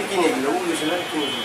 কিনে দিল কিনে দিল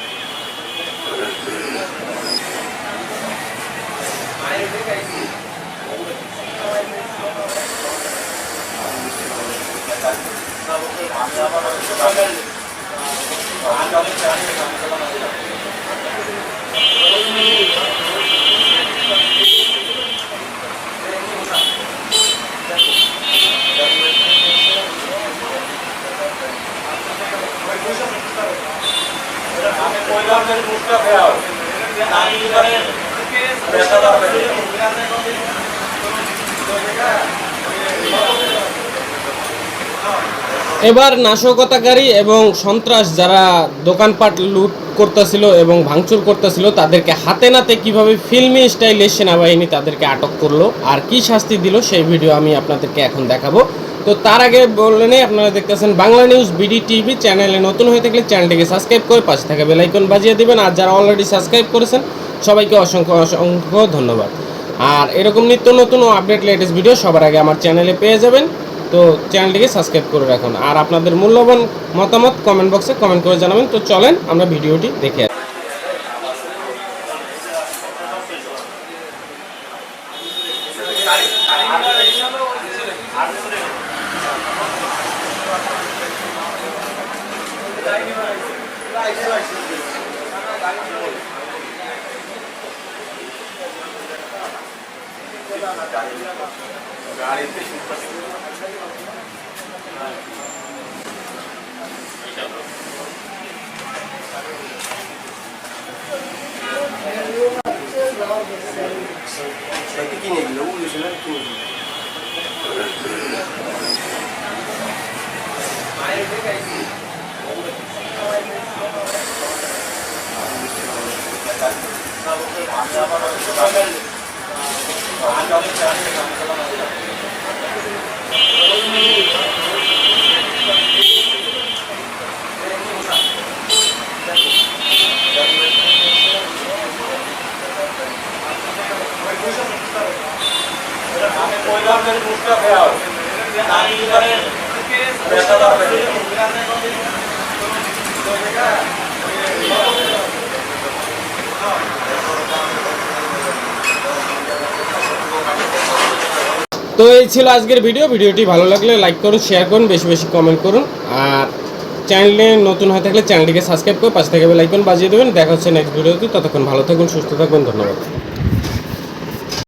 এবার নাশকতাকারী এবং সন্ত্রাস যারা দোকানপাট লুট করতেছিল এবং ভাঙচুর করতেছিল তাদেরকে হাতে নাতে কিভাবে ফিল্মি স্টাইলে সেনাবাহিনী তাদেরকে আটক করলো আর কি শাস্তি দিল সেই ভিডিও আমি আপনাদেরকে এখন দেখাবো। তো তার আগে বললেন আপনারা দেখতেছেন বাংলা নিউজ বিডি টিভি চ্যানেলে নতুন হয়ে থাকলে চ্যানেলটিকে সাবস্ক্রাইব করে পাশে থাকা বেল আইকন বাজিয়ে দিবেন। আর যারা অলরেডি সাবস্ক্রাইব করেছেন সবাইকে অসংখ্য অসংখ্য ধন্যবাদ। আর এরকম নিত্য নতুন ও আপডেট লেটেস্ট ভিডিও সবার আগে আমার চ্যানেলে পেয়ে যাবেন। তো চ্যানেলটিকে সাবস্ক্রাইব করে রাখুন আর আপনাদের মূল্যবান মতামত কমেন্ট বক্সে কমেন্ট করে জানাবেন। তো চলেন আমরা ভিডিওটি দেখে আসি। কিনে দিল কিনে দিল তো এই ছিল আজকের ভিডিওটি ভালো লাগলে লাইক করুন, শেয়ার করুন, বেশি বেশি কমেন্ট করুন আর চ্যানেলে নতুন হয়ে থাকলে চ্যানেলটিকে সাবস্ক্রাইব করে পাশে থেকে বেল আইকন বাজিয়ে দেবেন। দেখা হচ্ছে নেক্সট ভিডিওতে। ততক্ষণ ভালো থাকুন, সুস্থ থাকুন, ধন্যবাদ।